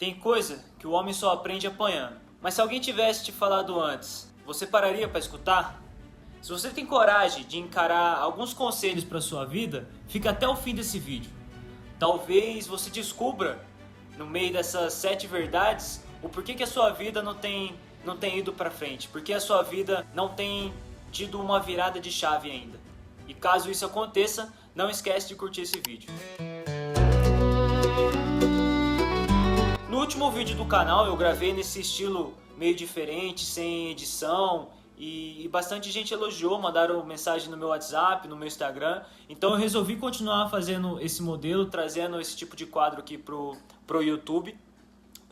Tem coisa que o homem só aprende apanhando. Mas se alguém tivesse te falado antes, você pararia para escutar? Se você tem coragem de encarar alguns conselhos para sua vida, fica até o fim desse vídeo. Talvez você descubra, no meio dessas 7 verdades, o porquê que a sua vida não tem ido para frente, porque a sua vida não tem tido uma virada de chave ainda. E caso isso aconteça, não esquece de curtir esse vídeo. No último vídeo do canal eu gravei nesse estilo meio diferente, sem edição, e bastante gente elogiou, mandaram mensagem no meu WhatsApp, no meu Instagram. Então eu resolvi continuar fazendo esse modelo, trazendo esse tipo de quadro aqui pro YouTube,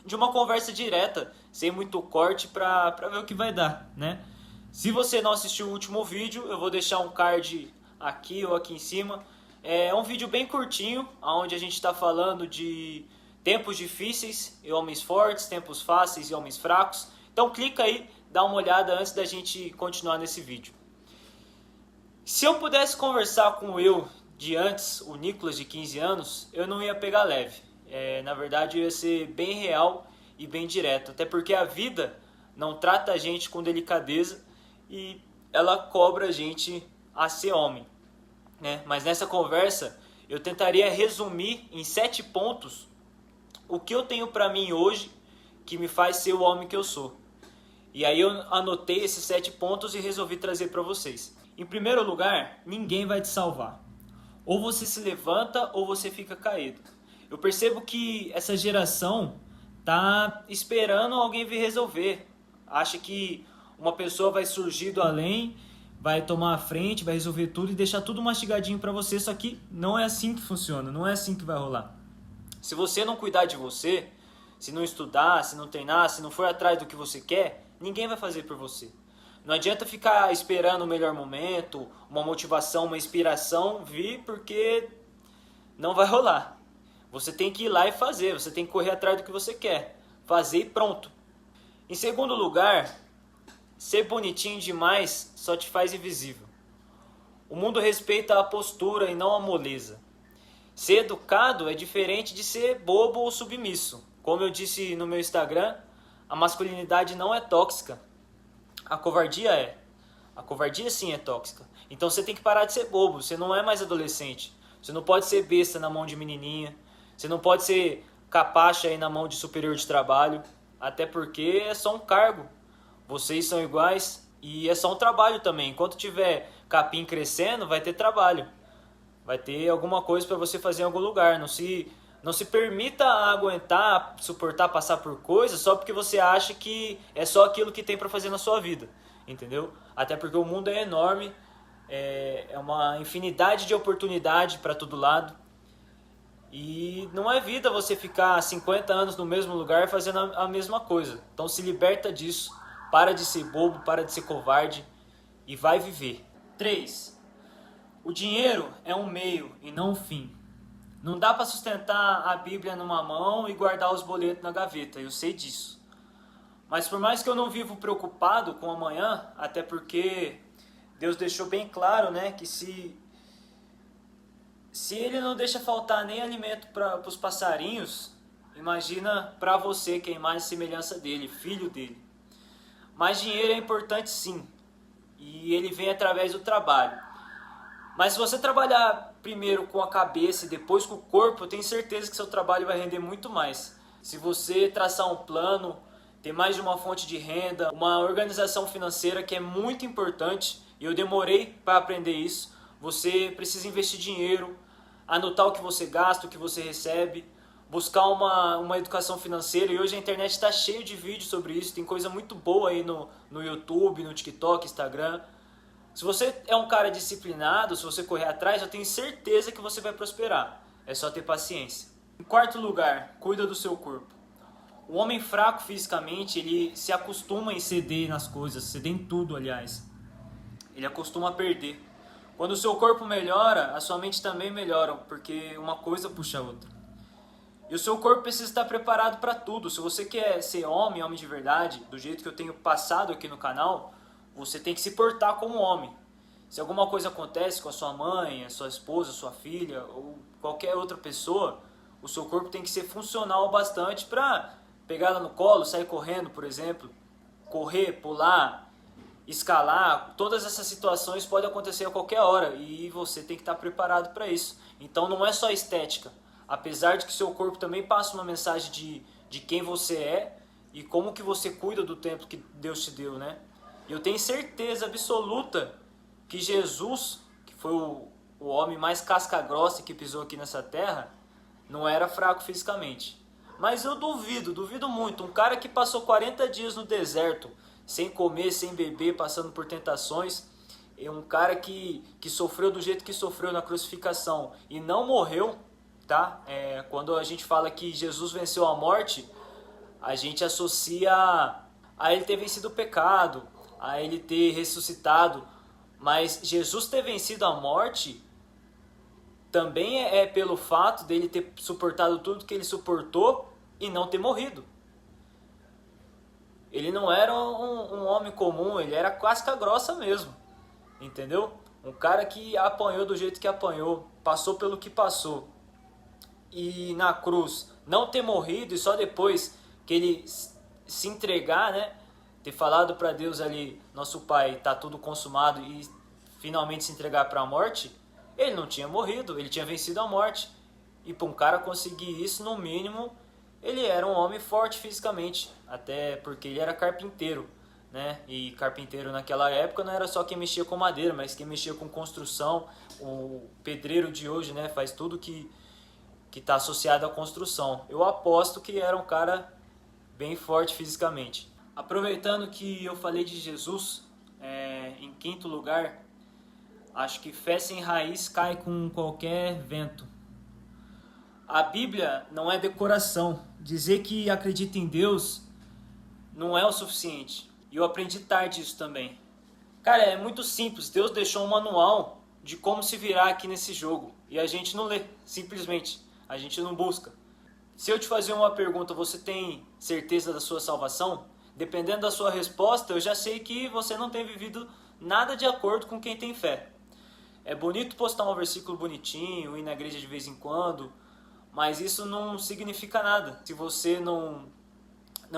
de uma conversa direta, sem muito corte, pra ver o que vai dar, né? Se você não assistiu o último vídeo, eu vou deixar um card aqui ou aqui em cima. É um vídeo bem curtinho, onde a gente está falando de tempos difíceis e homens fortes, tempos fáceis e homens fracos. Então clica aí, dá uma olhada antes da gente continuar nesse vídeo. Se eu pudesse conversar com o eu de antes, o Nicolas de 15 anos, eu não ia pegar leve. Na verdade eu ia ser bem real e bem direto. Até porque a vida não trata a gente com delicadeza e ela cobra a gente a ser homem, né? Mas nessa conversa eu tentaria resumir em 7 pontos o que eu tenho pra mim hoje que me faz ser o homem que eu sou. E aí eu anotei esses 7 pontos e resolvi trazer para vocês. Em primeiro lugar, ninguém vai te salvar. Ou você se levanta ou você fica caído. Eu percebo que essa geração tá esperando alguém vir resolver. Acha que uma pessoa vai surgir do além, vai tomar a frente, vai resolver tudo e deixar tudo mastigadinho para você. Só que não é assim que funciona, não é assim que vai rolar. Se você não cuidar de você, se não estudar, se não treinar, se não for atrás do que você quer, ninguém vai fazer por você. Não adianta ficar esperando o melhor momento, uma motivação, uma inspiração vir, porque não vai rolar. Você tem que ir lá e fazer, você tem que correr atrás do que você quer. Fazer e pronto. Em segundo lugar, ser bonitinho demais só te faz invisível. O mundo respeita a postura e não a moleza. Ser educado é diferente de ser bobo ou submisso. Como eu disse no meu Instagram, a masculinidade não é tóxica. A covardia é. A covardia sim é tóxica. Então você tem que parar de ser bobo. Você não é mais adolescente. Você não pode ser besta na mão de menininha. Você não pode ser capacha aí na mão de superior de trabalho. Até porque é só um cargo. Vocês são iguais e é só um trabalho também. Enquanto tiver capim crescendo, vai ter trabalho. Vai ter alguma coisa para você fazer em algum lugar. Não se permita aguentar, suportar, passar por coisas só porque você acha que é só aquilo que tem para fazer na sua vida. Entendeu? Até porque o mundo é enorme. É uma infinidade de oportunidade para todo lado. E não é vida você ficar 50 anos no mesmo lugar fazendo a mesma coisa. Então se liberta disso. Para de ser bobo, para de ser covarde e vai viver. 3. O dinheiro é um meio e não um fim. Não dá para sustentar a Bíblia numa mão e guardar os boletos na gaveta, eu sei disso. Mas por mais que eu não vivo preocupado com amanhã, até porque Deus deixou bem claro, né, que se Ele não deixa faltar nem alimento para os passarinhos, imagina para você que é a imagem e semelhança dele, filho dele. Mas dinheiro é importante sim, e ele vem através do trabalho. Mas se você trabalhar primeiro com a cabeça e depois com o corpo, eu tenho certeza que seu trabalho vai render muito mais. Se você traçar um plano, ter mais de uma fonte de renda, uma organização financeira que é muito importante, e eu demorei para aprender isso, você precisa investir dinheiro, anotar o que você gasta, o que você recebe, buscar uma educação financeira, e hoje a internet está cheia de vídeos sobre isso, tem coisa muito boa aí no YouTube, no TikTok, Instagram. Se você é um cara disciplinado, se você correr atrás, eu tenho certeza que você vai prosperar. É só ter paciência. Em quarto lugar, cuida do seu corpo. O homem fraco fisicamente, ele se acostuma em ceder nas coisas, ceder em tudo, aliás. Ele acostuma a perder. Quando o seu corpo melhora, a sua mente também melhora, porque uma coisa puxa a outra. E o seu corpo precisa estar preparado para tudo. Se você quer ser homem, homem de verdade, do jeito que eu tenho passado aqui no canal, você tem que se portar como homem. Se alguma coisa acontece com a sua mãe, a sua esposa, a sua filha ou qualquer outra pessoa, o seu corpo tem que ser funcional bastante para pegar ela no colo, sair correndo, por exemplo, correr, pular, escalar, todas essas situações podem acontecer a qualquer hora e você tem que estar preparado para isso. Então não é só estética, apesar de que seu corpo também passa uma mensagem de quem você é e como que você cuida do templo que Deus te deu, né? Eu tenho certeza absoluta que Jesus, que foi o homem mais casca-grossa que pisou aqui nessa terra, não era fraco fisicamente. Mas eu duvido muito. Um cara que passou 40 dias no deserto, sem comer, sem beber, passando por tentações, é um cara que sofreu do jeito que sofreu na crucificação e não morreu, tá? Quando a gente fala que Jesus venceu a morte, a gente associa a ele ter vencido o pecado, a ele ter ressuscitado, mas Jesus ter vencido a morte também é pelo fato dele ter suportado tudo que ele suportou e não ter morrido. Ele não era um homem comum, ele era casca grossa mesmo, entendeu? Um cara que apanhou do jeito que apanhou, passou pelo que passou. E na cruz não ter morrido e só depois que ele se entregar, né? Ter falado para Deus ali, nosso Pai, tá tudo consumado e finalmente se entregar para a morte, ele não tinha morrido, ele tinha vencido a morte. E para um cara conseguir isso, no mínimo, ele era um homem forte fisicamente, até porque ele era carpinteiro, né? E carpinteiro naquela época não era só quem mexia com madeira, mas quem mexia com construção. O pedreiro de hoje, né, faz tudo que está associado à construção. Eu aposto que era um cara bem forte fisicamente. Aproveitando que eu falei de Jesus, em quinto lugar, acho que fé sem raiz cai com qualquer vento. A Bíblia não é decoração. Dizer que acredita em Deus não é o suficiente. E eu aprendi tarde isso também. Cara, é muito simples. Deus deixou um manual de como se virar aqui nesse jogo. E a gente não lê, simplesmente. A gente não busca. Se eu te fazer uma pergunta, você tem certeza da sua salvação? Dependendo da sua resposta, eu já sei que você não tem vivido nada de acordo com quem tem fé. É bonito postar um versículo bonitinho, ir na igreja de vez em quando, mas isso não significa nada. Se você não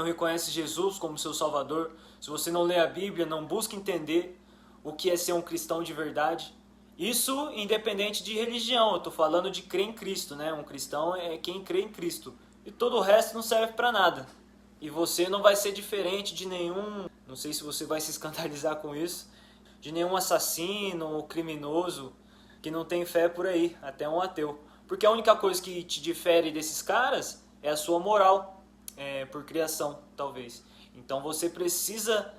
reconhece Jesus como seu Salvador, se você não lê a Bíblia, não busca entender o que é ser um cristão de verdade, isso independente de religião, eu estou falando de crer em Cristo, né? Um cristão é quem crê em Cristo. E todo o resto não serve para nada. E você não vai ser diferente de nenhum, não sei se você vai se escandalizar com isso, de nenhum assassino ou criminoso que não tem fé por aí, até um ateu. Porque a única coisa que te difere desses caras é a sua moral, por criação, talvez. Então você precisa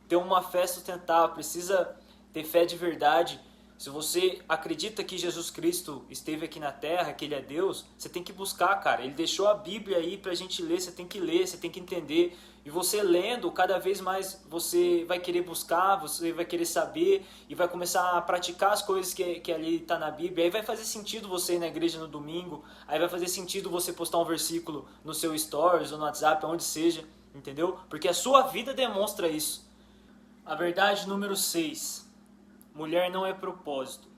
ter uma fé sustentável, precisa ter fé de verdade. Se você acredita que Jesus Cristo esteve aqui na Terra, que Ele é Deus, você tem que buscar, cara. Ele deixou a Bíblia aí pra gente ler, você tem que ler, você tem que entender. E você lendo, cada vez mais você vai querer buscar, você vai querer saber e vai começar a praticar as coisas que ali tá na Bíblia. Aí vai fazer sentido você ir na igreja no domingo, aí vai fazer sentido você postar um versículo no seu stories ou no WhatsApp, onde seja, entendeu? Porque a sua vida demonstra isso. A verdade número 6. Mulher não é propósito.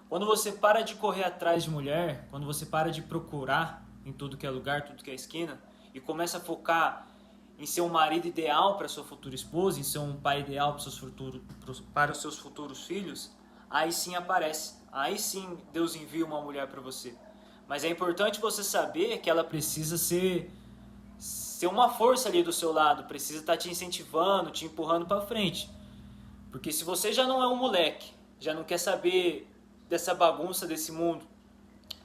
Quando você para de correr atrás de mulher, quando você para de procurar em tudo que é lugar, tudo que é esquina, e começa a focar em ser um marido ideal para sua futura esposa, em ser um pai ideal para os seus futuros filhos, aí sim aparece. Aí sim Deus envia uma mulher para você. Mas é importante você saber que ela precisa ser uma força ali do seu lado, precisa estar te incentivando, te empurrando para frente. Porque se você já não é um moleque, já não quer saber dessa bagunça desse mundo,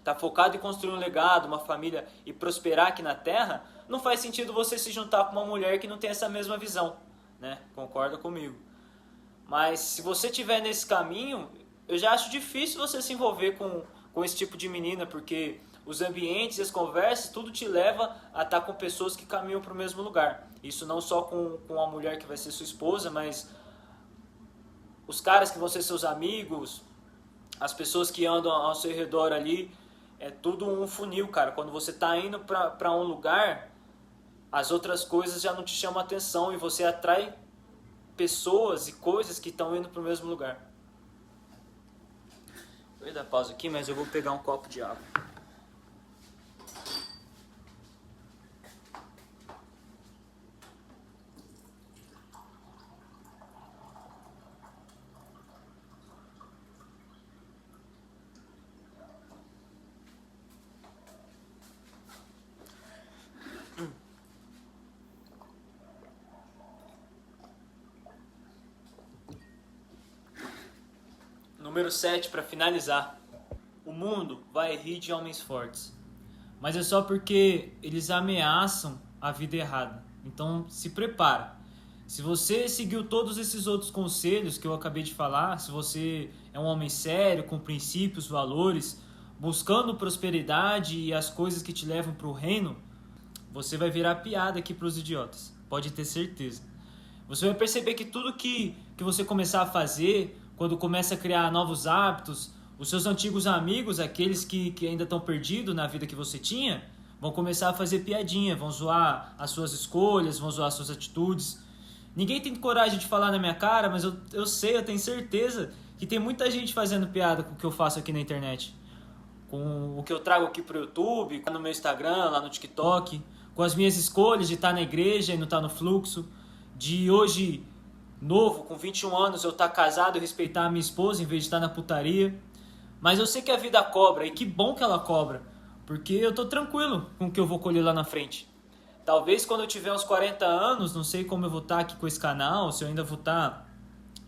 tá focado em construir um legado, uma família e prosperar aqui na Terra, não faz sentido você se juntar com uma mulher que não tem essa mesma visão, né? Concorda comigo? Mas se você estiver nesse caminho, eu já acho difícil você se envolver com esse tipo de menina, porque os ambientes, as conversas, tudo te leva a estar com pessoas que caminham para o mesmo lugar. Isso não só com a mulher que vai ser sua esposa, mas os caras que vão ser seus amigos, as pessoas que andam ao seu redor ali, é tudo um funil, cara. Quando você tá indo pra um lugar, as outras coisas já não te chamam a atenção e você atrai pessoas e coisas que estão indo pro mesmo lugar. Eu ia dar pausa aqui, mas eu vou pegar um copo de água. Número 7, para finalizar. O mundo vai rir de homens fortes, mas é só porque eles ameaçam a vida errada. Então se prepara. Se você seguiu todos esses outros conselhos que eu acabei de falar, se você é um homem sério, com princípios, valores, buscando prosperidade e as coisas que te levam para o reino, você vai virar piada aqui para os idiotas. Pode ter certeza. Você vai perceber que tudo que você começar a fazer, quando começa a criar novos hábitos, os seus antigos amigos, aqueles que ainda estão perdidos na vida que você tinha, vão começar a fazer piadinha, vão zoar as suas escolhas, vão zoar as suas atitudes. Ninguém tem coragem de falar na minha cara, mas eu sei, eu tenho certeza que tem muita gente fazendo piada com o que eu faço aqui na internet. Com o que eu trago aqui pro YouTube, no meu Instagram, lá no TikTok, com as minhas escolhas de estar na igreja e não estar no fluxo, de hoje, novo, com 21 anos, eu estar casado e respeitar a minha esposa em vez de estar na putaria. Mas eu sei que a vida cobra, e que bom que ela cobra, porque eu tô tranquilo com o que eu vou colher lá na frente. Talvez quando eu tiver uns 40 anos, não sei como eu vou estar aqui com esse canal, se eu ainda vou estar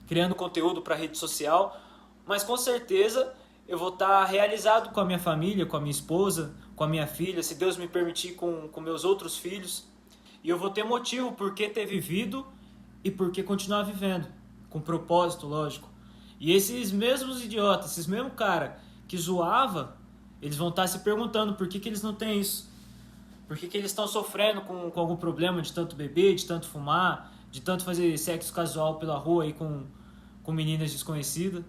criando conteúdo para rede social, mas com certeza eu vou estar realizado com a minha família, com a minha esposa, com a minha filha, se Deus me permitir, com meus outros filhos. E eu vou ter motivo por que ter vivido e por que continuar vivendo, com propósito, lógico. E esses mesmos idiotas, esses mesmos cara que zoava, eles vão estar se perguntando por que eles não têm isso. Por que eles estão sofrendo com algum problema de tanto beber, de tanto fumar, de tanto fazer sexo casual pela rua aí com meninas desconhecidas.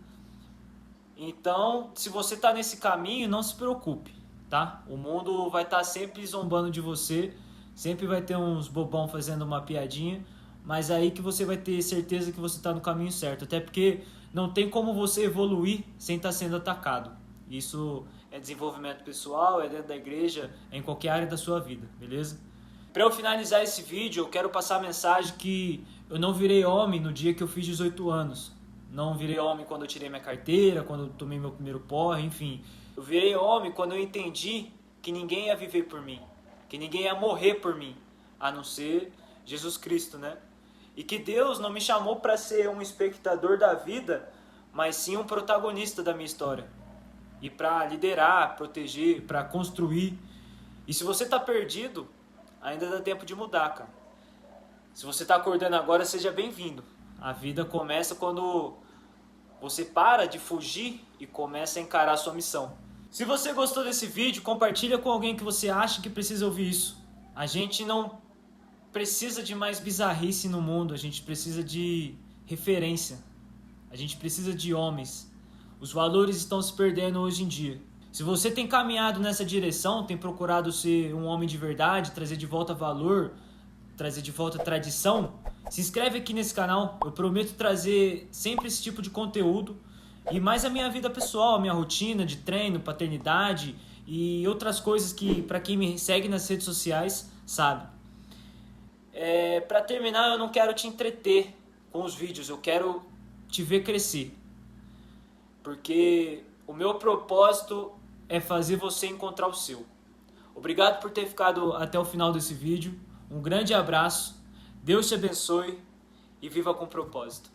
Então, se você está nesse caminho, não se preocupe, tá? O mundo vai estar sempre zombando de você, sempre vai ter uns bobão fazendo uma piadinha, mas aí que você vai ter certeza que você está no caminho certo. Até porque não tem como você evoluir sem estar sendo atacado. Isso é desenvolvimento pessoal, é dentro da igreja, é em qualquer área da sua vida, beleza? Para eu finalizar esse vídeo, eu quero passar a mensagem que eu não virei homem no dia que eu fiz 18 anos. Não virei homem quando eu tirei minha carteira, quando eu tomei meu primeiro porre, enfim. Eu virei homem quando eu entendi que ninguém ia viver por mim, que ninguém ia morrer por mim, a não ser Jesus Cristo, né? E que Deus não me chamou para ser um espectador da vida, mas sim um protagonista da minha história. E para liderar, proteger, para construir. E se você está perdido, ainda dá tempo de mudar, cara. Se você está acordando agora, seja bem-vindo. A vida começa quando você para de fugir e começa a encarar a sua missão. Se você gostou desse vídeo, compartilha com alguém que você acha que precisa ouvir isso. A gente não precisa de mais bizarrice no mundo, a gente precisa de referência. A gente precisa de homens. Os valores estão se perdendo hoje em dia. Se você tem caminhado nessa direção, tem procurado ser um homem de verdade, trazer de volta valor, trazer de volta tradição, se inscreve aqui nesse canal. Eu prometo trazer sempre esse tipo de conteúdo e mais a minha vida pessoal, a minha rotina de treino, paternidade e outras coisas que, para quem me segue nas redes sociais, sabe. Para terminar, eu não quero te entreter com os vídeos, eu quero te ver crescer. Porque o meu propósito é fazer você encontrar o seu. Obrigado por ter ficado até o final desse vídeo. Um grande abraço, Deus te abençoe e viva com propósito.